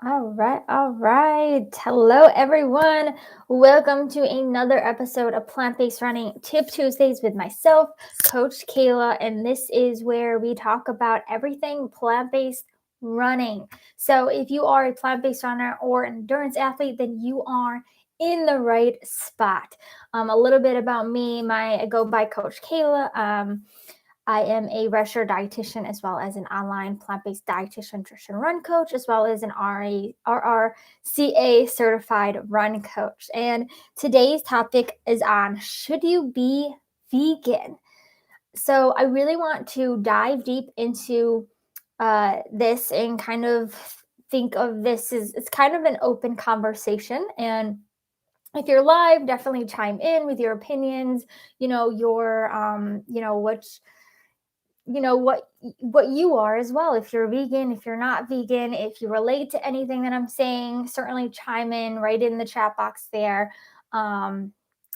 All right, all right. Hello, everyone. Welcome to another episode of Plant Based Running Tip Tuesdays with myself, Coach Kayla. And this is where we talk about everything plant based running. So, if you are a plant based runner or endurance athlete, then you are in the right spot. A little bit about me. I go by Coach Kayla. I am a registered dietitian as well as an online plant-based dietitian nutrition run coach, as well as an RRCA certified run coach. And today's topic is on should you be vegan? So I really want to dive deep into this and kind of think of this as it's kind of an open conversation. And if you're live, definitely chime in with your opinions, your which what you are as well. If you're vegan, if you're not vegan, if you relate to anything that I'm saying, certainly chime in right in the chat box there, um,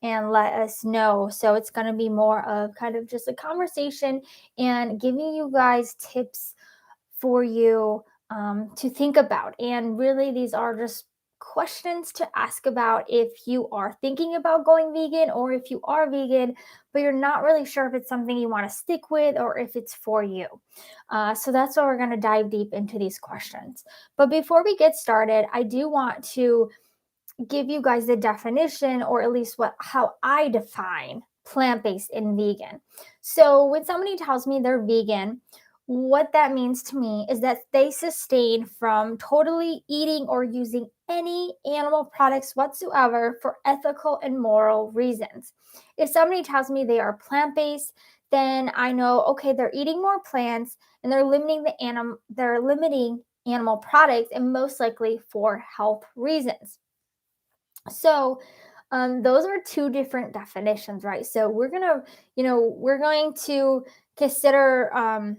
and let us know. So it's going to be more of kind of just a conversation and giving you guys tips for you to think about. And really, these are just questions to ask about if you are thinking about going vegan or if you are vegan, but you're not really sure if it's something you want to stick with or if it's for you. So that's why we're going to dive deep into these questions. But before we get started, I do want to give you guys the definition, or at least how I define plant-based and vegan. So when somebody tells me they're vegan, what that means to me is that they sustain from totally eating or using any animal products whatsoever for ethical and moral reasons. If somebody tells me they are plant-based, then I know, okay, they're eating more plants and they're limiting animal products, and most likely for health reasons. So, those are two different definitions, right? So we're going to consider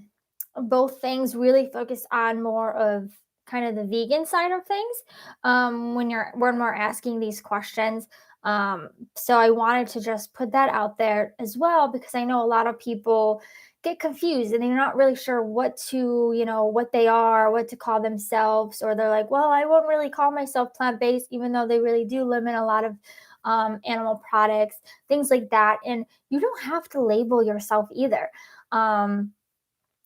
both things, really focus on more of kind of the vegan side of things when we're asking these questions. So I wanted to just put that out there as well because I know a lot of people get confused and they're not really sure what they are, what to call themselves, or they're like, well, I won't really call myself plant-based, even though they really do limit a lot of animal products, things like that. And you don't have to label yourself either.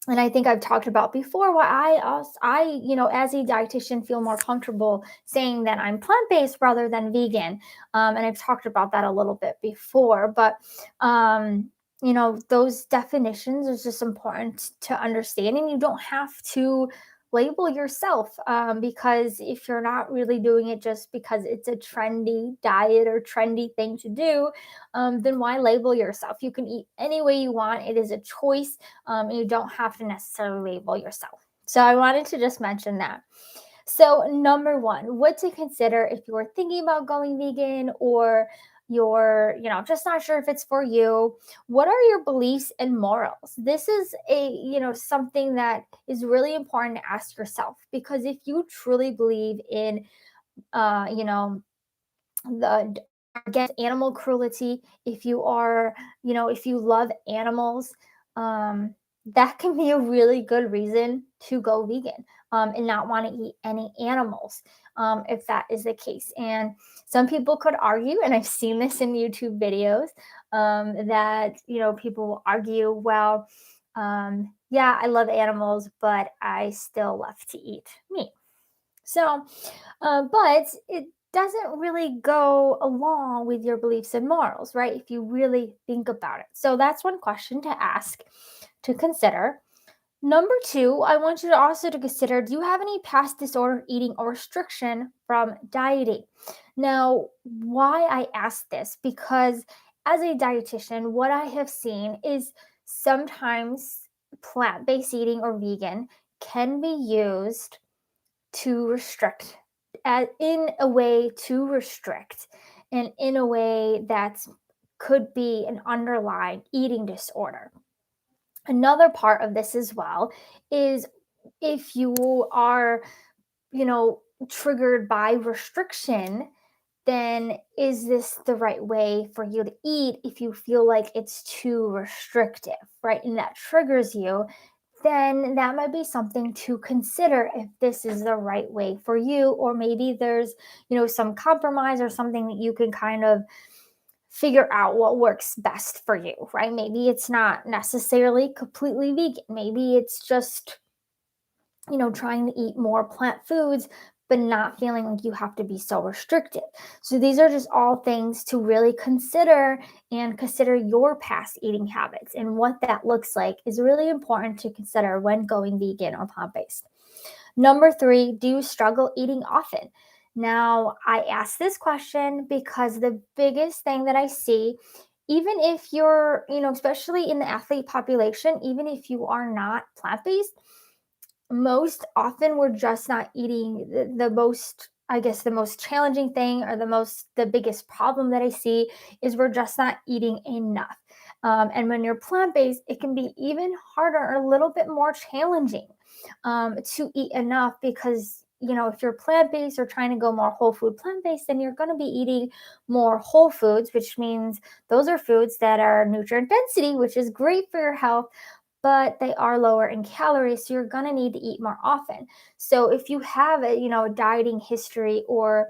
And I think I've talked about before why as a dietitian feel more comfortable saying that I'm plant-based rather than vegan. And I've talked about that a little bit before, but those definitions is just important to understand, and you don't have to label yourself because if you're not really doing it just because it's a trendy diet or trendy thing to do, then why label yourself? You can eat any way you want. It is a choice. And you don't have to necessarily label yourself. So I wanted to just mention that. So, number one, what to consider if you're thinking about going vegan or you're, just not sure if it's for you. What are your beliefs and morals? This is something that is really important to ask yourself, because if you truly believe in, you know, the against animal cruelty, if you love animals, that can be a really good reason to go vegan, and not want to eat any animals, if that is the case. And some people could argue, and I've seen this in YouTube videos, that people will argue, well, yeah, I love animals, but I still love to eat meat. So, but it doesn't really go along with your beliefs and morals, right? If you really think about it. So that's one question to ask, to consider. Number two, I want you to also to consider, do you have any past disorder eating or restriction from dieting? Now, why I ask this? Because as a dietitian, what I have seen is sometimes plant-based eating or vegan can be used to restrict, in a way to restrict, and in a way that could be an underlying eating disorder. Another part of this as well is if you are, you know, triggered by restriction, then is this the right way for you to eat if you feel like it's too restrictive, right? And that triggers you, then that might be something to consider if this is the right way for you, or maybe there's, some compromise or something that you can kind of figure out what works best for you, right? Maybe it's not necessarily completely vegan. Maybe it's just, trying to eat more plant foods, but not feeling like you have to be so restricted. So these are just all things to really consider, and consider your past eating habits and what that looks like is really important to consider when going vegan or plant based. Number three, do you struggle eating often? Now, I ask this question because the biggest thing that I see, even if you're, especially in the athlete population, even if you are not plant based, most often we're just not eating the most, I guess the most challenging thing, or the biggest problem that I see is we're just not eating enough. And when you're plant-based, it can be even harder, or a little bit more challenging, to eat enough, because if you're plant-based or trying to go more whole food plant-based, then you're going to be eating more whole foods, which means those are foods that are nutrient density, which is great for your health, but they are lower in calories, so you're going to need to eat more often. So if you have a dieting history, or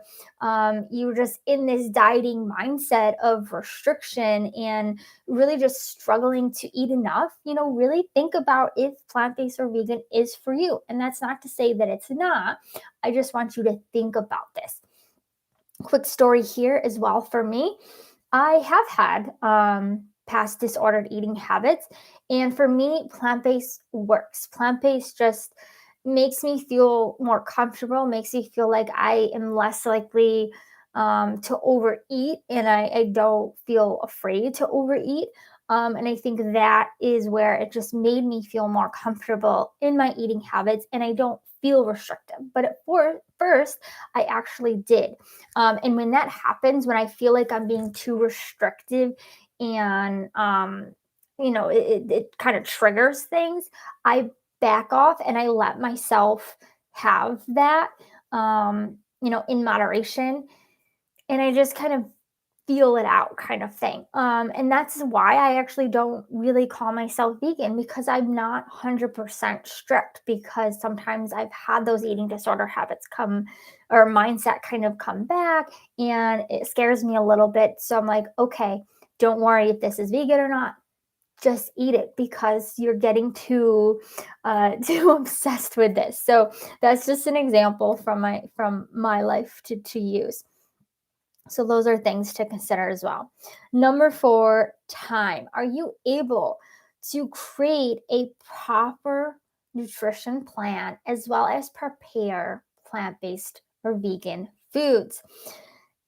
you're just in this dieting mindset of restriction and really just struggling to eat enough, really think about if plant-based or vegan is for you. And that's not to say that it's not. I just want you to think about this. Quick story here as well for me. I have had past disordered eating habits, and for me, plant based works. Plant based just makes me feel more comfortable, makes me feel like I am less likely to overeat, and I don't feel afraid to overeat. And I think that is where it just made me feel more comfortable in my eating habits, and I don't feel restrictive. But first, I actually did. And when that happens, when I feel like I'm being too restrictive, and it kind of triggers things, I back off and I let myself have that, in moderation, and I just kind of feel it out, kind of thing. And that's why I actually don't really call myself vegan, because I'm not 100% strict, because sometimes I've had those eating disorder habits come, or mindset kind of come back, and it scares me a little bit. So I'm like, okay, don't worry if this is vegan or not. Just eat it, because you're getting too too obsessed with this. So that's just an example from my life to use. So those are things to consider as well. Number four, time. Are you able to create a proper nutrition plan, as well as prepare plant-based or vegan foods?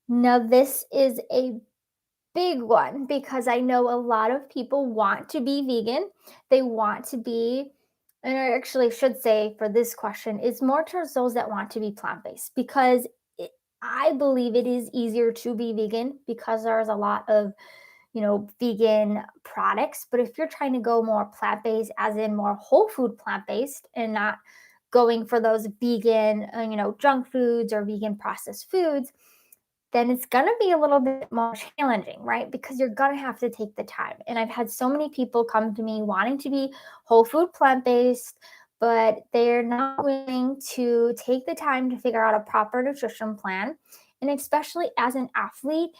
Now, this is a big one, because I know a lot of people want to be vegan. They want to be, and I actually should say for this question, is more towards those that want to be plant based, because it, I believe it is easier to be vegan because there's a lot of, vegan products. But if you're trying to go more plant based, as in more whole food plant based, and not going for those vegan, junk foods or vegan processed foods, then it's going to be a little bit more challenging, right? Because you're going to have to take the time. And I've had so many people come to me wanting to be whole food plant based, but they're not willing to take the time to figure out a proper nutrition plan. And especially as an athlete,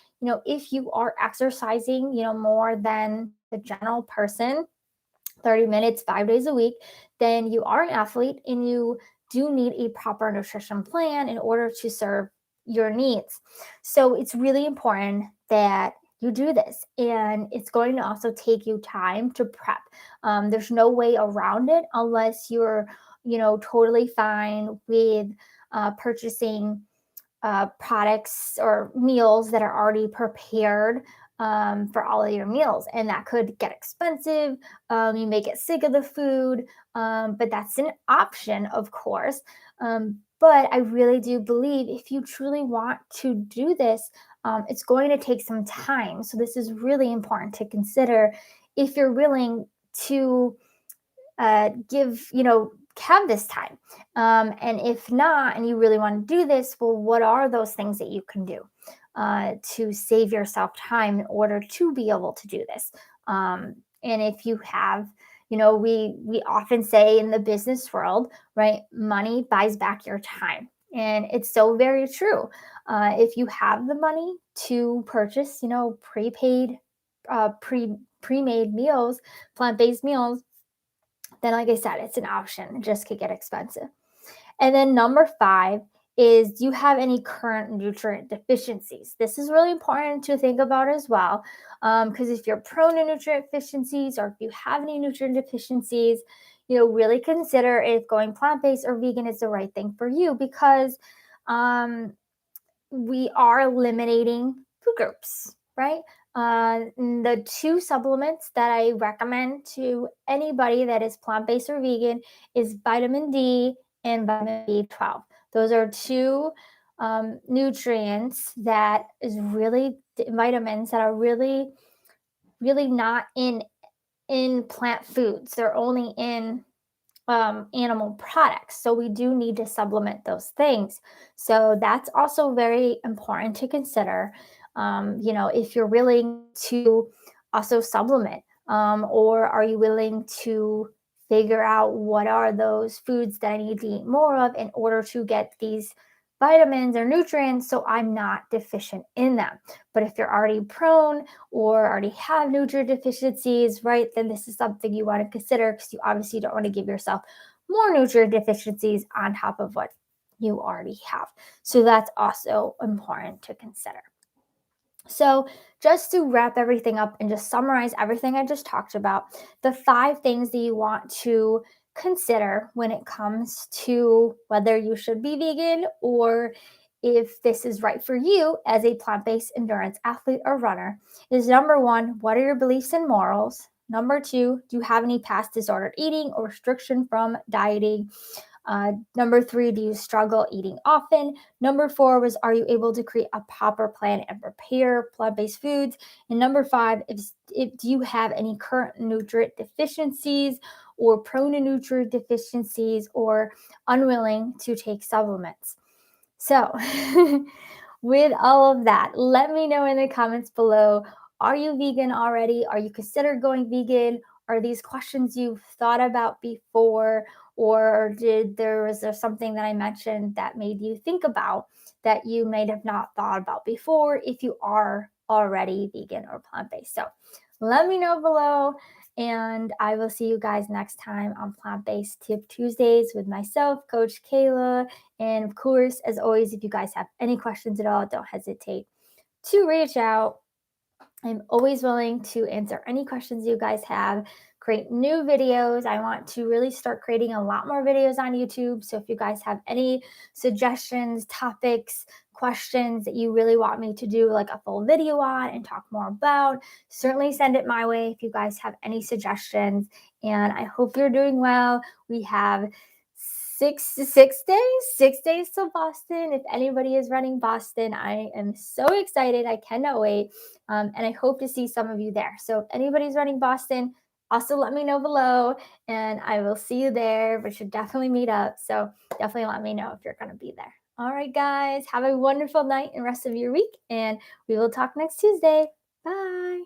if you are exercising, more than the general person, 30 minutes, 5 days a week, then you are an athlete, and you do need a proper nutrition plan in order to serve your needs. So it's really important that you do this, and it's going to also take you time to prep. There's no way around it, unless you're, totally fine with purchasing products or meals that are already prepared for all of your meals. And that could get expensive. You may get sick of the food, but that's an option, of course. But I really do believe if you truly want to do this, it's going to take some time. So this is really important to consider if you're willing to have this time. And if not, and you really want to do this, well, what are those things that you can do to save yourself time in order to be able to do this? And if you have, We often say in the business world, right? Money buys back your time. And it's so very true. If you have the money to purchase, prepaid, pre-made meals, plant-based meals, then like I said, it's an option. It just could get expensive. And then number five is, do you have any current nutrient deficiencies? This is really important to think about as well. Because if you're prone to nutrient deficiencies, or if you have any nutrient deficiencies, really consider if going plant-based or vegan is the right thing for you, because um, we are eliminating food groups, right? The two supplements that I recommend to anybody that is plant based or vegan is vitamin D and vitamin B12. Those are two nutrients that is really vitamins that are really, really not in plant foods. They're only in animal products. So we do need to supplement those things. So that's also very important to consider. If you're willing to also supplement, or are you willing to figure out what are those foods that I need to eat more of in order to get these vitamins or nutrients so I'm not deficient in them. But if you're already prone or already have nutrient deficiencies, right, then this is something you want to consider, because you obviously don't want to give yourself more nutrient deficiencies on top of what you already have. So that's also important to consider. So, just to wrap everything up and just summarize everything I just talked about, the five things that you want to consider when it comes to whether you should be vegan or if this is right for you as a plant based endurance athlete or runner is: number one, what are your beliefs and morals? Number two, do you have any past disordered eating or restriction from dieting? Number three, do you struggle eating often? Number four was, are you able to create a proper plan and prepare plant-based foods? And number five, if do you have any current nutrient deficiencies or prone to nutrient deficiencies or unwilling to take supplements? So, with all of that, let me know in the comments below. Are you vegan already? Are you considered going vegan? Are these questions you've thought about before? Or was there something that I mentioned that made you think about that you may have not thought about before if you are already vegan or plant-based? So let me know below. And I will see you guys next time on Plant Based Tip Tuesdays with myself, Coach Kayla. And of course, as always, if you guys have any questions at all, don't hesitate to reach out. I'm always willing to answer any questions you guys have, create new videos. I want to really start creating a lot more videos on YouTube. So if you guys have any suggestions, topics, questions that you really want me to do like a full video on and talk more about, certainly send it my way if you guys have any suggestions. And I hope you're doing well. We have 6 days to Boston. If anybody is running Boston, I am so excited. I cannot wait. And I hope to see some of you there. So if anybody's running Boston, also let me know below and I will see you there. We should definitely meet up. So definitely let me know if you're going to be there. All right, guys, have a wonderful night and rest of your week. And we will talk next Tuesday. Bye.